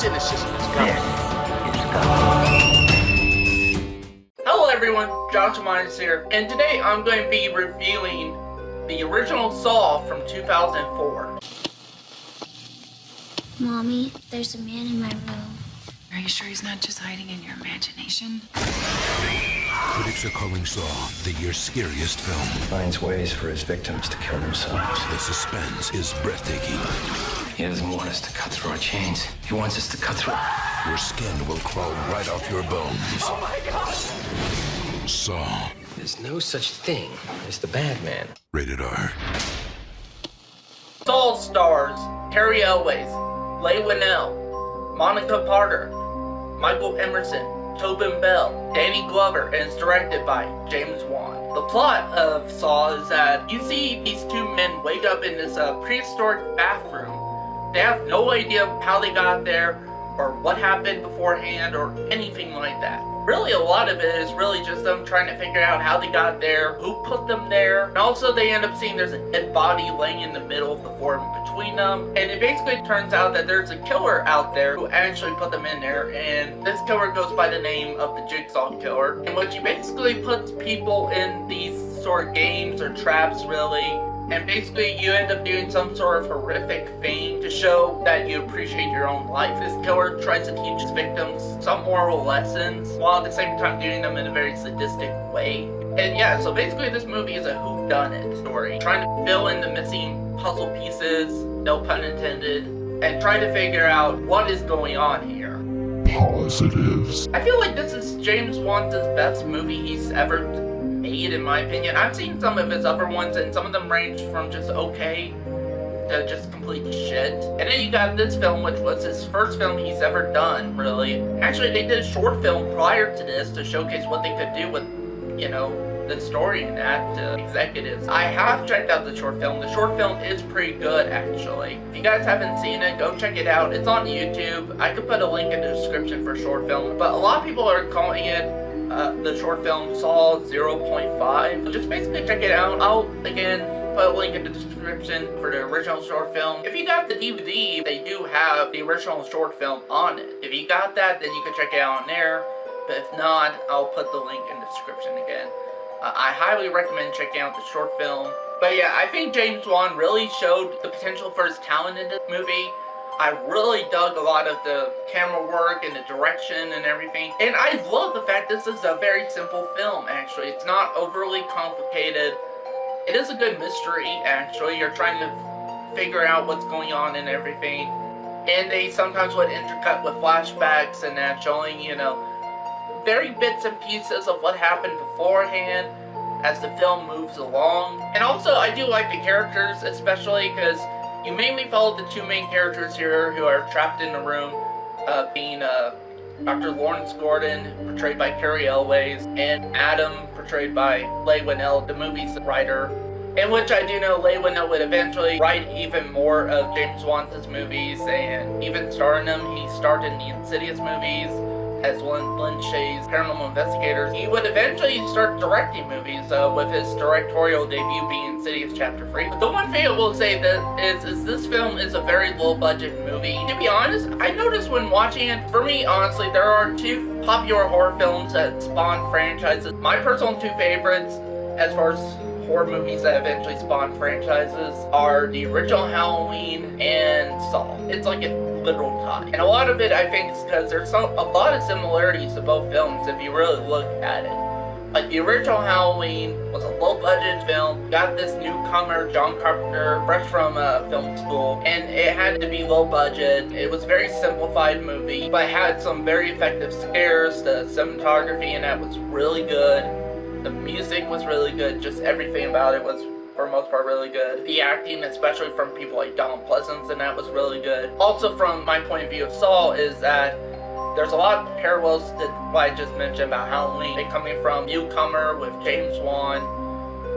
cynicism is gone. Hello everyone, Josh Myers here, and today I'm going to be reviewing the original Saw from 2004. Mommy, there's a man in my room. Are you sure he's not just hiding in your imagination? Critics are calling Saw the year's scariest film. Finds ways for his victims to kill themselves. The suspense is breathtaking. He doesn't want us to cut through our chains. He wants us to cut through. Your skin will crawl right off your bones. Oh my God! Saw. There's no such thing as the bad man. Rated R. Saw stars Terry Elways, Leigh Whannell, Monica Carter, Michael Emerson, Tobin Bell, Danny Glover, and it's directed by James Wan. The plot of Saw is that you see these two men wake up in this prehistoric bathroom. They have no idea how they got there, or what happened beforehand, or anything like that. Really, a lot of it is really just them trying to figure out how they got there, who put them there, and also they end up seeing there's a dead body laying in the middle of the floor between them, and it basically turns out that there's a killer out there who actually put them in there, and this killer goes by the name of the Jigsaw Killer, in which he basically puts people in these sort of games or traps, really. And basically, you end up doing some sort of horrific thing to show that you appreciate your own life. This killer tries to teach his victims some moral lessons, while at the same time doing them in a very sadistic way. And yeah, so basically this movie is a whodunit story, trying to fill in the missing puzzle pieces, no pun intended, and trying to figure out what is going on here. Positives. I feel like this is James Wan's best movie he's ever made, in my opinion. I've seen some of his other ones, and some of them range from just okay to just complete shit. And then you got this film, which was his first film he's ever done, really. Actually, they did a short film prior to this to showcase what they could do with, you know, the story and that to executives. I have checked out the short film. The short film is pretty good, actually. If you guys haven't seen it, go check it out. It's on YouTube. I could put a link in the description for short film, but a lot of people are calling it the short film Saw 0.5. Just basically check it out. I'll, again, put a link in the description for the original short film. If you got the DVD, they do have the original short film on it. If you got that, then you can check it out on there. But if not, I'll put the link in the description again. I highly recommend checking out the short film. But yeah, I think James Wan really showed the potential for his talent in this movie. I really dug a lot of the camera work and the direction and everything. And I love the fact this is a very simple film, actually. It's not overly complicated. It is a good mystery, actually. You're trying to figure out what's going on and everything. And they sometimes would intercut with flashbacks and that, showing, you know, very bits and pieces of what happened beforehand as the film moves along. And also, I do like the characters, especially because you mainly follow the two main characters here who are trapped in the room, being Dr. Lawrence Gordon, portrayed by Terry Elways, and Adam, portrayed by Leigh Whannell, the movie's writer. In which I do know Leigh Whannell would eventually write even more of James Wan's movies, and even star in them. He starred in the Insidious movies as Lynn Shays' Paranormal Investigators. He would eventually start directing movies, with his directorial debut being Insidious Chapter 3. But the one thing I will say that is this film is a very low-budget movie. To be honest, I noticed when watching it, for me, honestly, there are two popular horror films that spawn franchises. My personal two favorites, as far as horror movies that eventually spawned franchises, are the original Halloween and Saw. It's like a literal tie. And a lot of it, I think, is because there's a lot of similarities to both films if you really look at it. Like, the original Halloween was a low-budget film, got this newcomer, John Carpenter, fresh from film school, and it had to be low-budget. It was a very simplified movie, but it had some very effective scares. The cinematography in that was really good. The music was really good. Just everything about it was, for the most part, really good. The acting, especially from people like Donald Pleasence, and that was really good. Also, from my point of view of Saw, is that there's a lot of parallels to what I just mentioned about Halloween. They coming from newcomer with James Wan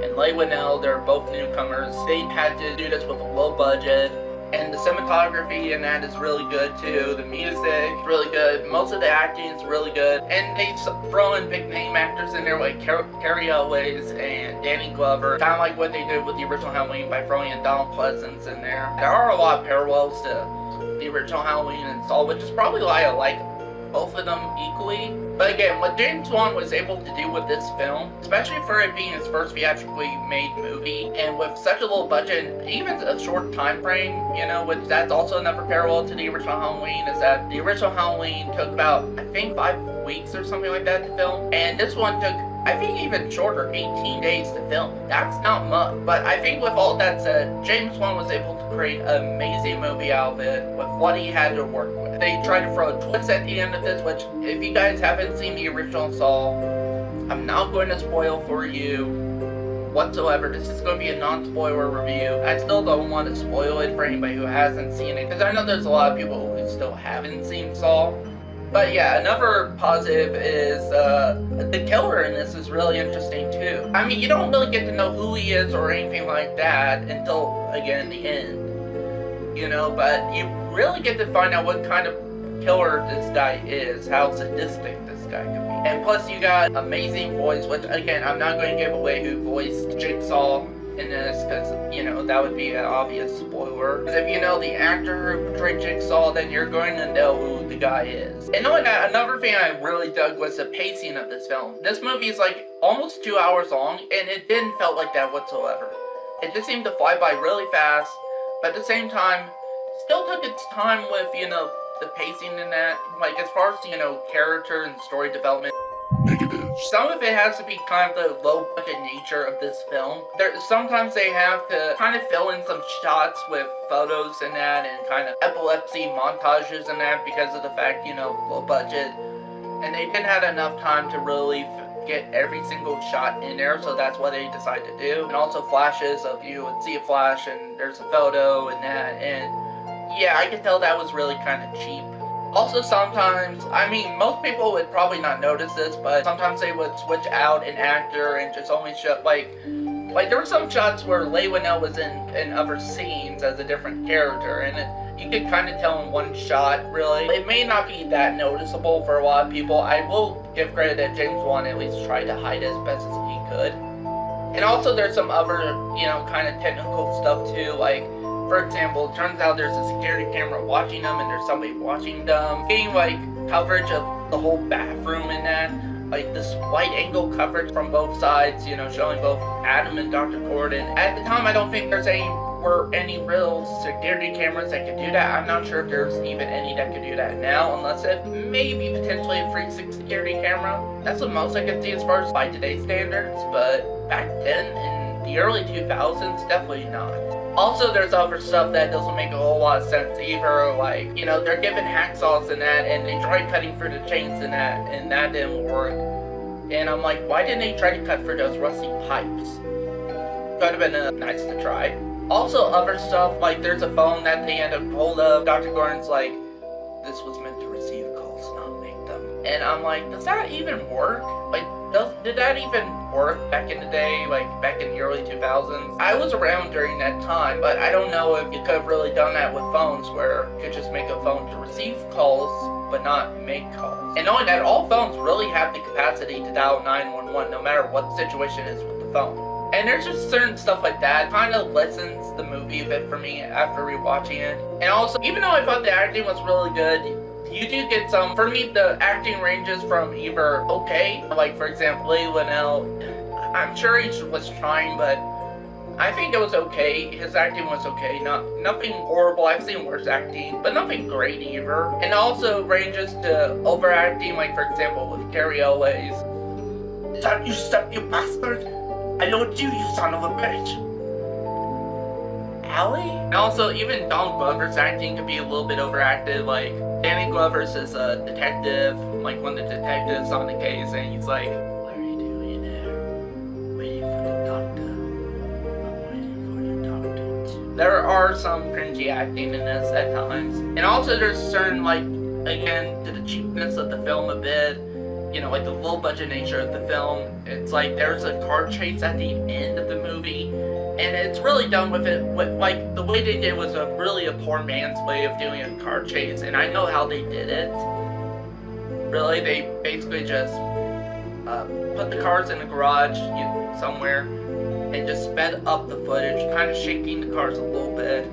and Leigh Whannell. They're both newcomers. They had to do this with a low budget, And the cinematography in that is really good too. The music is really good. Most of the acting is really good. And they throw in big name actors in there like Carrie Elways and Danny Glover. Kind of like what they did with the original Halloween by throwing in Donald Pleasence in there. There are a lot of parallels to the original Halloween and Saw, which is probably why I like both of them equally. But again, what James Wan was able to do with this film, especially for it being his first theatrically made movie, and with such a low budget, and even a short time frame, you know, which that's also another parallel to the original Halloween, is that the original Halloween took about, I think, 5 weeks or something like that to film, and this one took, I think, even shorter, 18 days to film. That's not much, but I think with all that said, James Wan was able to create an amazing movie out of it with what he had to work with. They tried to throw a twist at the end of this, which, if you guys haven't seen the original Saw, I'm not going to spoil for you whatsoever. This is going to be a non-spoiler review. I still don't want to spoil it for anybody who hasn't seen it, because I know there's a lot of people who still haven't seen Saw. But yeah, another positive is the killer in this is really interesting too. I mean, you don't really get to know who he is or anything like that until, again, the end. You know, but you really get to find out what kind of killer this guy is, how sadistic this guy could be. And plus you got amazing voice, which again, I'm not going to give away who voiced Jigsaw in this, because, you know, that would be an obvious spoiler. Because if you know the actor who portrayed Jigsaw, then you're going to know who the guy is. And knowing that, another thing I really dug was the pacing of this film. This movie is like almost 2 hours long, and it didn't feel like that whatsoever. It just seemed to fly by really fast, but at the same time, still took its time with, you know, the pacing in that. Like, as far as, you know, character and story development. Some of it has to be kind of the low budget nature of this film. Sometimes they have to kind of fill in some shots with photos and that, and kind of epilepsy montages and that, because of the fact, you know, low budget. And they didn't have enough time to really get every single shot in there, so that's what they decided to do. And also flashes of, you would see a flash and there's a photo and that, and yeah, I could tell that was really kind of cheap. Also sometimes, I mean, most people would probably not notice this, but sometimes they would switch out an actor and just only show, like there were some shots where Leigh Whannell was in other scenes as a different character, and you could kind of tell in one shot, really. It may not be that noticeable for a lot of people. I will give credit that James Wan at least tried to hide it as best as he could. And also there's some other, you know, kind of technical stuff too, like, for example, it turns out there's a security camera watching them, and there's somebody watching them. Getting, like, coverage of the whole bathroom in that. Like, this wide angle coverage from both sides, you know, showing both Adam and Dr. Gordon. At the time, I don't think were any real security cameras that could do that. I'm not sure if there's even any that could do that now, unless it may be potentially a 360 security camera. That's the most I could see as far as by today's standards, but back then, in the early 2000s, definitely not. Also, there's other stuff that doesn't make a whole lot of sense either, like, you know, they're given hacksaws and that, and they tried cutting through the chains and that didn't work. And I'm like, why didn't they try to cut through those rusty pipes? Could have been nice to try. Also, other stuff, like, there's a phone that they end up hold of. Dr. Gordon's like, this was meant to receive calls, not make them. And I'm like, does that even work? Like, did that even work back in the day, like back in the early 2000s? I was around during that time, but I don't know if you could have really done that with phones, where you could just make a phone to receive calls, but not make calls. And knowing that all phones really have the capacity to dial 911, no matter what the situation is with the phone. And there's just certain stuff like that, kind of lessens the movie a bit for me after rewatching it. And also, even though I thought the acting was really good, you do get some, for me, the acting ranges from either okay, like for example, Leigh Whannell, I'm sure he was trying, but I think it was okay. His acting was okay, nothing horrible. I've seen worse acting, but nothing great either. And also ranges to overacting, like for example with Carrie Elways. Don't you stop, you bastard! I know it's you, you son of a bitch! Allie? And also, even Donald Glover's acting could be a little bit overacted, like Danny Glover's is a detective, like one of the detectives on the case, and he's like, what are you doing there? Waiting for the doctor. I'm waiting for your doctor. There are some cringy acting in this at times. And also there's certain, like, again, to the cheapness of the film a bit, you know, like the low budget nature of the film. It's like there's a car chase at the end of the movie, and it's really done with it. Like the way they did was really a poor man's way of doing a car chase, and I know how they did it. Really, they basically just put the cars in a garage somewhere and just sped up the footage, kind of shaking the cars a little bit.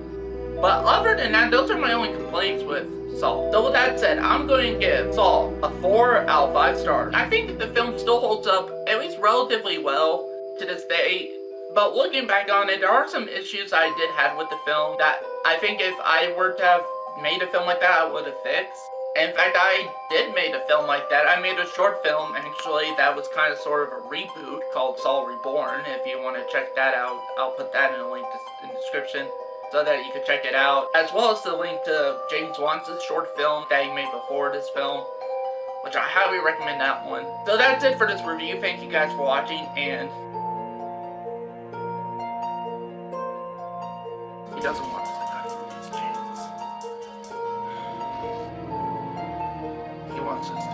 But other than that, those are my only complaints with Saw. So with that said, I'm going to give Saw a 4 out of 5 stars. I think that the film still holds up, at least relatively well, to this day. But looking back on it, there are some issues I did have with the film that I think if I were to have made a film like that, I would have fixed. In fact, I did make a film like that. I made a short film, actually, that was kind of sort of a reboot called Saw Reborn. If you want to check that out, I'll put that in a link in the description so that you can check it out. As well as the link to James Wan's short film that he made before this film, which I highly recommend that one. So that's it for this review. Thank you guys for watching, and he doesn't want us to cut through his chains. He wants us to